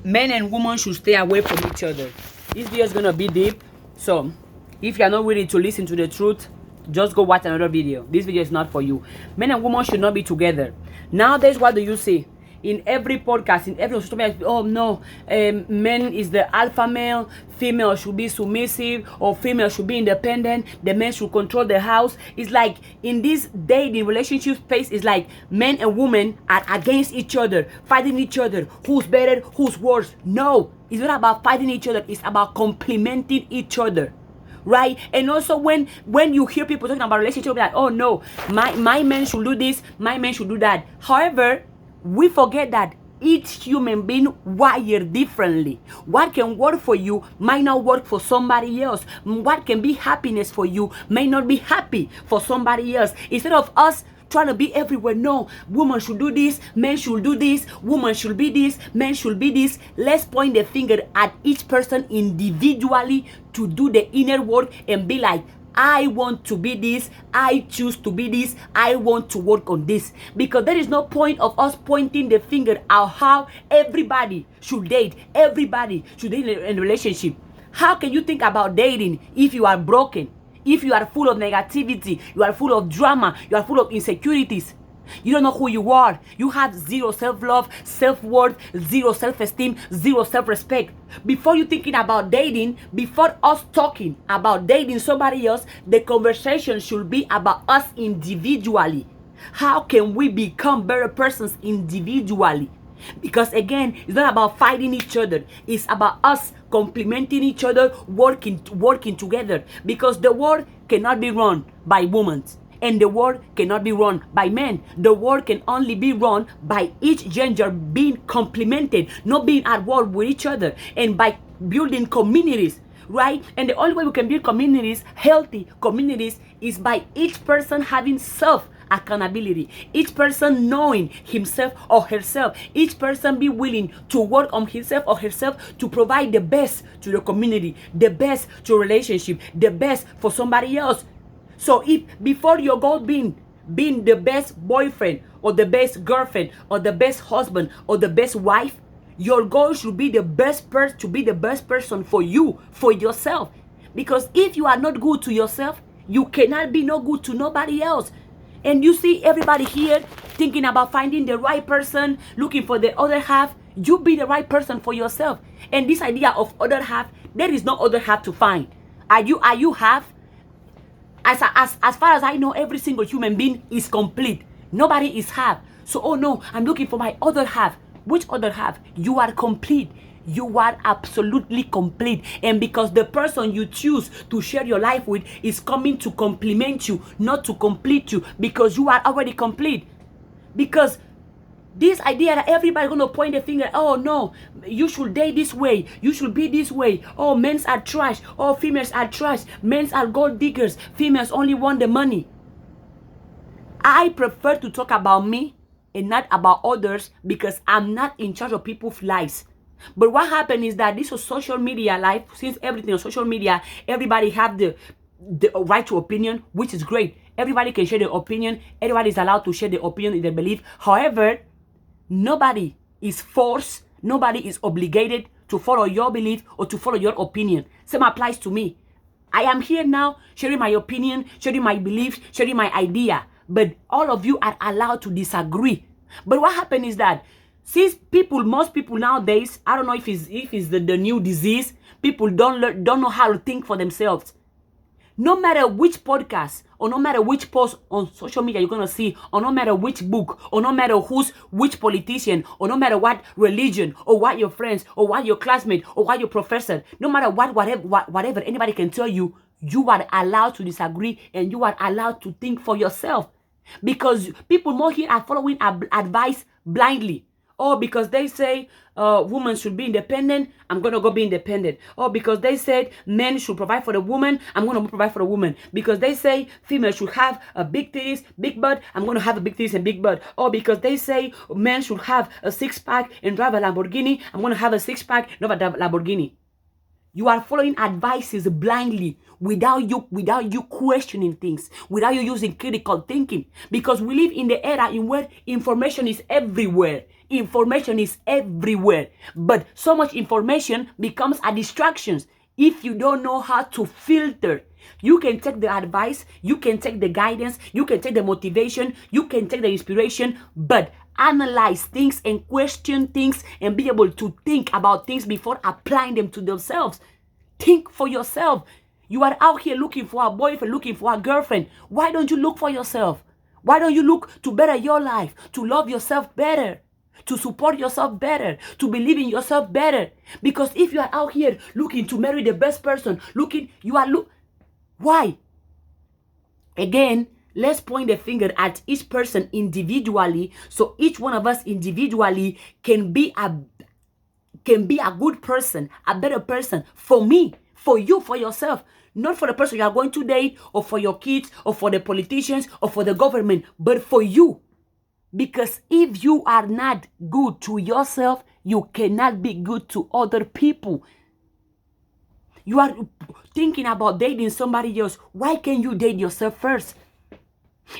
men and women should stay away from each other. This video is gonna be deep, so if you are not ready to listen to the truth, just go watch another video. This video is not for you. Men and women should not be together. Nowadays, what do you see? In every podcast, in every social media, oh no, men is the alpha male, female should be submissive, or female should be independent, the men should control the house. It's like in this dating relationship space, it's like men and women are against each other, fighting each other, who's better, who's worse. No, it's not about fighting each other, it's about complementing each other. Right? And also when you hear people talking about relationship, like, oh no, my man should do this, my man should do that. However, we forget that each human being wired differently. What can work for you might not work for somebody else. What can be happiness for you may not be happy for somebody else. Instead of us trying to be everywhere, no, women should do this, men should do this, women should be this, men should be this. Let's point the finger at each person individually to do the inner work and be like, I want to be this, I choose to be this, I want to work on this. Because there is no point of us pointing the finger at how everybody should date, everybody should date in a relationship. How can you think about dating if you are broken? If you are full of negativity, you are full of drama, you are full of insecurities. You don't know who you are. You have zero self-love, self-worth, zero self-esteem, zero self-respect. Before you thinking about dating, before us talking about dating somebody else, the conversation should be about us individually. How can we become better persons individually? Because again, it's not about fighting each other. It's about us complementing each other, working together. Because the world cannot be run by women. And the world cannot be run by men. The world can only be run by each gender being complemented, not being at war with each other, and by building communities, right? And the only way we can build communities, healthy communities, is by each person having self-accountability, each person knowing himself or herself, each person be willing to work on himself or herself to provide the best to the community, the best to a relationship, the best for somebody else. So if before your goal being the best boyfriend or the best girlfriend or the best husband or the best wife, your goal should be the best person, to be the best person for you, for yourself. Because if you are not good to yourself, you cannot be no good to nobody else. And you see everybody here thinking about finding the right person, looking for the other half. You be the right person for yourself. And this idea of other half, there is no other half to find. Are you half? As far as I know, every single human being is complete. Nobody is half. So, oh no, I'm looking for my other half. Which other half? You are complete. You are absolutely complete. And because the person you choose to share your life with is coming to complement you, not to complete you, because you are already complete. Because this idea that everybody's going to point the finger, oh no, you should date this way, you should be this way, oh, men are trash, oh, females are trash, men are gold diggers, females only want the money. I prefer to talk about me and not about others, because I'm not in charge of people's lives. But what happened is that this was social media life. Since everything on social media, everybody have the right to opinion, which is great. Everybody can share their opinion. Everybody is allowed to share their opinion in their belief. However, nobody is forced, nobody is obligated to follow your belief or to follow your opinion. Same applies to me. I am here now sharing my opinion, sharing my beliefs, sharing my idea. But all of you are allowed to disagree. But what happened is that since most people nowadays, I don't know if it's the new disease, people don't know how to think for themselves. No matter which podcast or no matter which post on social media you're going to see, or no matter which book, or no matter which politician, or no matter what religion, or what your friends, or what your classmate, or what your professor, no matter whatever anybody can tell you, you are allowed to disagree and you are allowed to think for yourself. Because people more here are following advice blindly. Or because they say women should be independent, I'm going to go be independent. Or because they said men should provide for the woman, I'm going to provide for the woman. Because they say females should have a big titties, big butt, I'm going to have a big titties and big butt. Or because they say men should have a six-pack and drive a Lamborghini, I'm going to have a six-pack and drive a Lamborghini. You are following advices blindly without you questioning things, without you using critical thinking. Because we live in the era in where information is everywhere. Information is everywhere, but so much information becomes a distraction if you don't know how to filter. You can take the advice, you can take the guidance, you can take the motivation, you can take the inspiration, but analyze things and question things and be able to think about things before applying them to themselves. Think for yourself. You are out here looking for a boyfriend, looking for a girlfriend. Why don't you look for yourself? Why don't you look to better your life, to love yourself better, to support yourself better, to believe in yourself better? Because if you are out here looking to marry the best person, why? Again, let's point the finger at each person individually, so each one of us individually can be a good person, a better person for me, for you, for yourself. Not for the person you are going to date, or for your kids, or for the politicians, or for the government, but for you. Because if you are not good to yourself, you cannot be good to other people. You are thinking about dating somebody else. Why can't you date yourself first?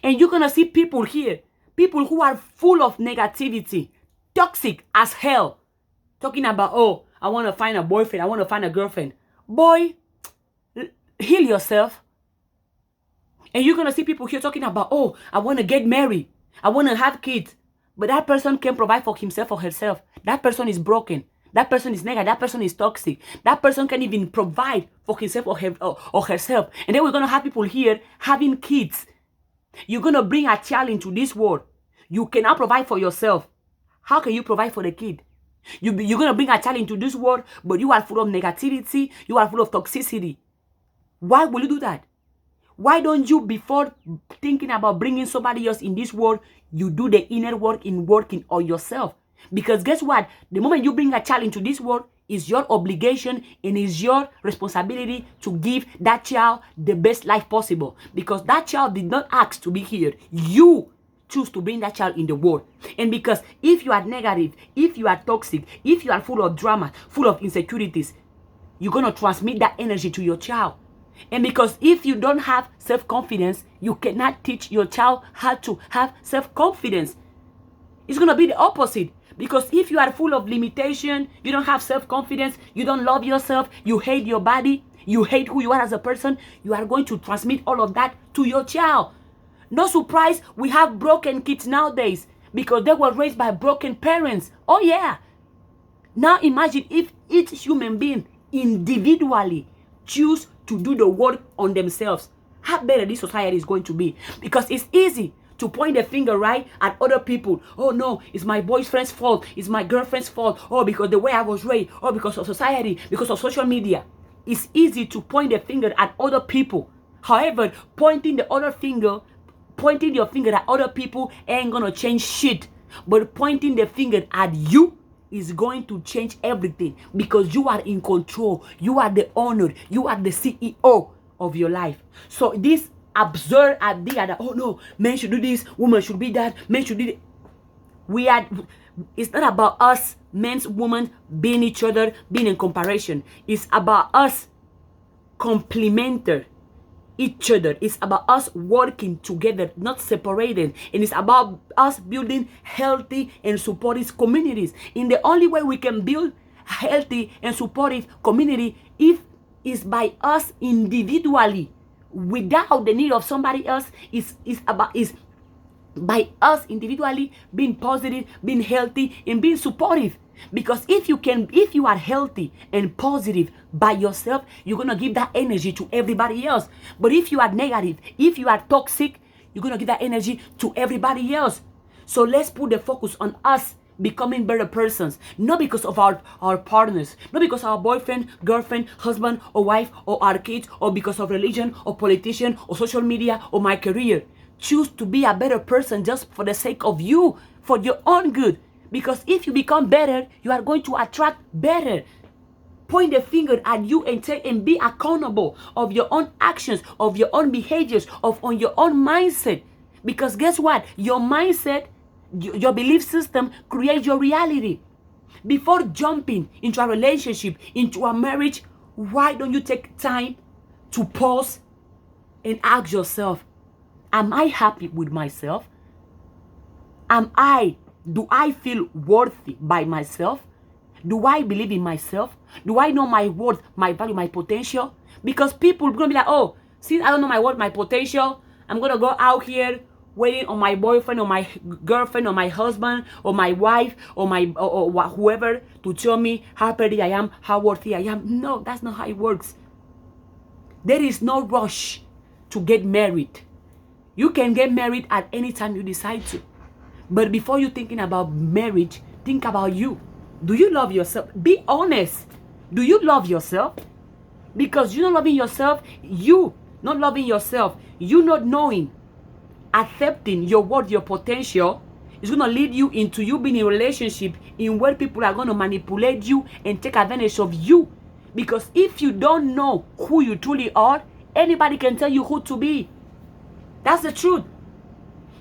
And you're going to see people here, people who are full of negativity, toxic as hell, talking about, oh, I want to find a boyfriend, I want to find a girlfriend. Boy, heal yourself. And you're going to see people here talking about, oh, I want to get married, I want to have kids. But that person can't provide for himself or herself. That person is broken. That person is negative. That person is toxic. That person can't even provide for himself or herself. And then we're going to have people here having kids. You're going to bring a child into this world. You cannot provide for yourself. How can you provide for the kid? You're going to bring a child into this world, but you are full of negativity. You are full of toxicity. Why will you do that? Why don't you, before thinking about bringing somebody else in this world, you do the inner work in working on yourself? Because guess what? The moment you bring a child into this world, it's your obligation and it's your responsibility to give that child the best life possible. Because that child did not ask to be here. You choose to bring that child in the world. And because if you are negative, if you are toxic, if you are full of drama, full of insecurities, you're going to transmit that energy to your child. And because if you don't have self-confidence, you cannot teach your child how to have self-confidence. It's going to be the opposite. Because if you are full of limitation, you don't have self-confidence, you don't love yourself, you hate your body, you hate who you are as a person, you are going to transmit all of that to your child. No surprise, we have broken kids nowadays because they were raised by broken parents. Oh yeah. Now imagine if each human being individually choose to do the work on themselves. How better this society is going to be. Because it's easy to point the finger right at other people. Oh no, it's my boyfriend's fault. It's my girlfriend's fault. Oh, because the way I was raised. Oh, because of society. Because of social media. It's easy to point the finger at other people. However, pointing your finger at other people ain't gonna change shit. But pointing the finger at you is going to change everything, because you are in control. You are the owner. You are the CEO of your life. So this absurd idea that, oh no, men should do this, women should be that, men should do that. It's not about us, men's, women, being each other, being in comparison. It's about us complementing each other. It's about us working together, not separated. And it's about us building healthy and supportive communities. In the only way we can build healthy and supportive community is by us individually, without the need of somebody else. Is by us individually being positive, being healthy, and being supportive. Because if you are healthy and positive by yourself, you're going to give that energy to everybody else. But if you are negative, if you are toxic, you're going to give that energy to everybody else. So let's put the focus on us becoming better persons, not because of our partners, not because our boyfriend, girlfriend, husband or wife, or our kids, or because of religion or politician or social media or my career. Choose to be a better person just for the sake of you, for your own good. Because if you become better, you are going to attract better. Point the finger at you and be accountable of your own actions, of your own behaviors, on your own mindset. Because guess what? Your mindset, your belief system creates your reality. Before jumping into a relationship, into a marriage, why don't you take time to pause and ask yourself, am I happy with myself? Am I Do I feel worthy by myself? Do I believe in myself? Do I know my worth, my value, my potential? Because people are going to be like, oh, since I don't know my worth, my potential, I'm going to go out here waiting on my boyfriend or my girlfriend or my husband or my wife or whoever to tell me how pretty I am, how worthy I am. No, that's not how it works. There is no rush to get married. You can get married at any time you decide to. But before you thinking about marriage, think about you. Do you love yourself? Be honest. Do you love yourself? Because you're not loving yourself, you not loving yourself, you not knowing, accepting your worth, your potential, is going to lead you into you being in a relationship in where people are going to manipulate you and take advantage of you. Because if you don't know who you truly are, anybody can tell you who to be. That's the truth.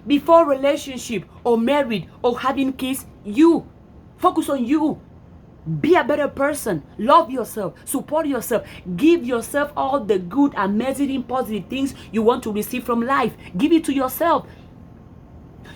Before relationship or married or having kids, you focus on you. Be a better person. Love yourself. Support yourself. Give yourself all the good, amazing, positive things you want to receive from life. Give it to yourself.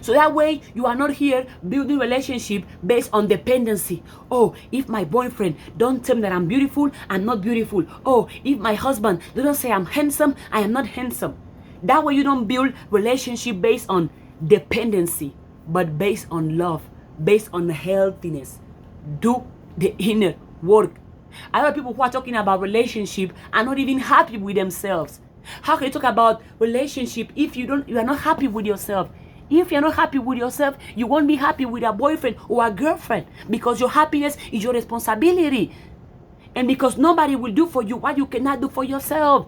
So that way you are not here building relationship based on dependency. Oh, if my boyfriend don't tell me that I'm beautiful, I'm not beautiful. Oh, if my husband doesn't say I'm handsome, I am not handsome. That way you don't build relationship based on dependency, but based on love, based on healthiness. Do the inner work. A lot of people who are talking about relationship are not even happy with themselves. How can you talk about relationship if you are not happy with yourself? If you're not happy with yourself, you won't be happy with a boyfriend or a girlfriend, because your happiness is your responsibility. And because nobody will do for you what you cannot do for yourself.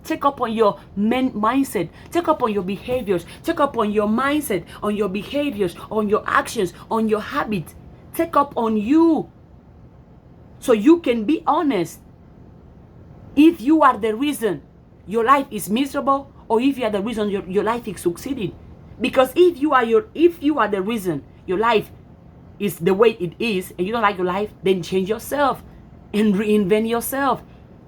Check up on your mindset. Check up on your behaviors. Check up on your mindset, on your behaviors, on your actions, on your habits. Check up on you so you can be honest. If you are the reason your life is miserable, or if you are the reason your life is succeeding. Because if you are the reason your life is the way it is and you don't like your life, then change yourself and reinvent yourself.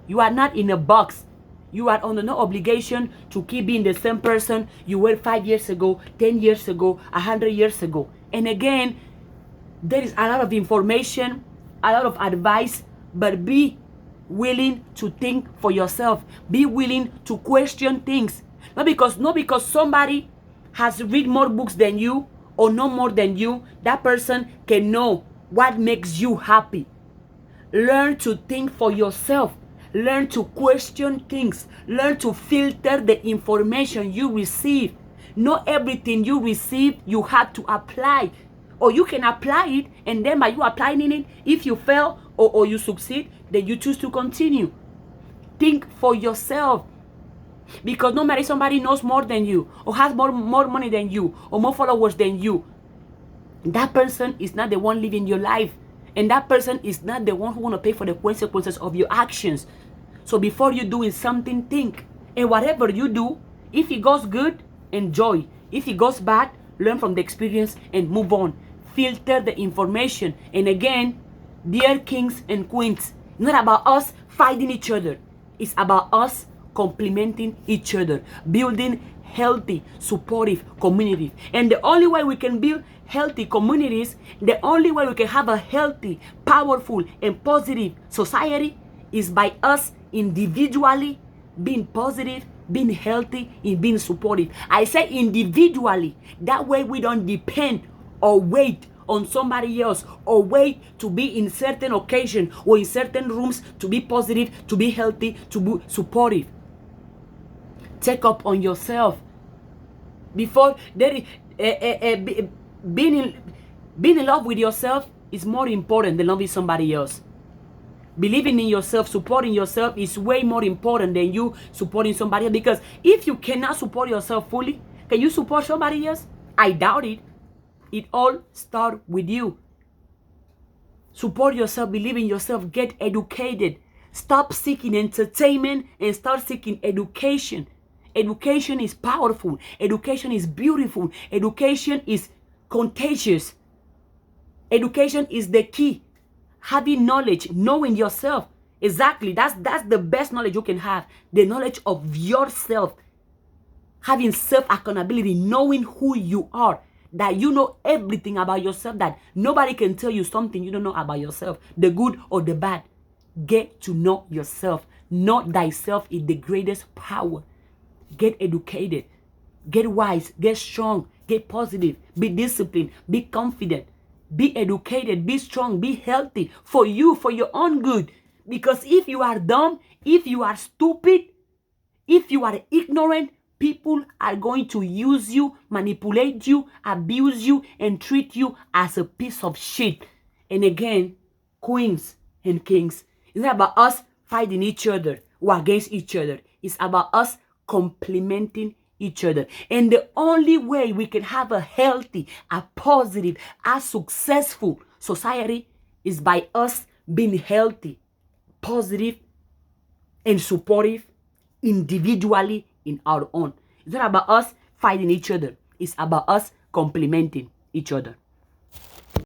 You are not in a box. You are under no obligation to keep being the same person you were 5 years ago, 10 years ago, 100 years ago. And again, there is a lot of information, a lot of advice, but be willing to think for yourself. Be willing to question things. Not because somebody has read more books than you or know more than you, that person can know what makes you happy. Learn to think for yourself. Learn to question things. Learn to filter the information you receive. Not everything you receive you have to apply. Or you can apply it, and then by you applying it, if you fail or you succeed, then you choose to continue. Think for yourself. Because no matter if somebody knows more than you, or has more money than you, or more followers than you, that person is not the one living your life. And that person is not the one who want to pay for the consequences of your actions. So before you doing something, think. And whatever you do, if it goes good, enjoy. If it goes bad, learn from the experience and move on. Filter the information. And again, dear kings and queens, not about us fighting each other. It's about us complementing each other, building healthy, supportive communities. And the only way we can build healthy communities, the only way we can have a healthy, powerful, and positive society is by us individually being positive, being healthy, and being supportive. I say individually. That way we don't depend or wait on somebody else, or wait to be in certain occasion or in certain rooms to be positive, to be healthy, to be supportive. Check up on yourself. Before there is being in love with yourself is more important than loving somebody else. Believing in yourself, supporting yourself is way more important than you supporting somebody else. Because if you cannot support yourself fully, can you support somebody else? I doubt it. It all starts with you. Support yourself, believe in yourself, get educated. Stop seeking entertainment and start seeking education. Education is powerful. Education is beautiful. Education is contagious. Education is the key. Having knowledge, knowing yourself. Exactly. That's the best knowledge you can have. The knowledge of yourself. Having self-accountability, knowing who you are. that you know everything about yourself, that nobody can tell you something you don't know about yourself, the good or the bad. Get to know yourself. Know thyself is the greatest power. Get educated. Get wise. Get strong. Get positive. Be disciplined. Be confident. Be educated. Be strong. Be healthy for you, for your own good. Because if you are dumb, if you are stupid, if you are ignorant, people are going to use you, manipulate you, abuse you, and treat you as a piece of shit. And again, queens and kings, it's not about us fighting each other or against each other. It's about us complementing each other. And the only way we can have a healthy, a positive, a successful society is by us being healthy, positive, and supportive individually in our own. It's not about us fighting each other. It's about us complementing each other.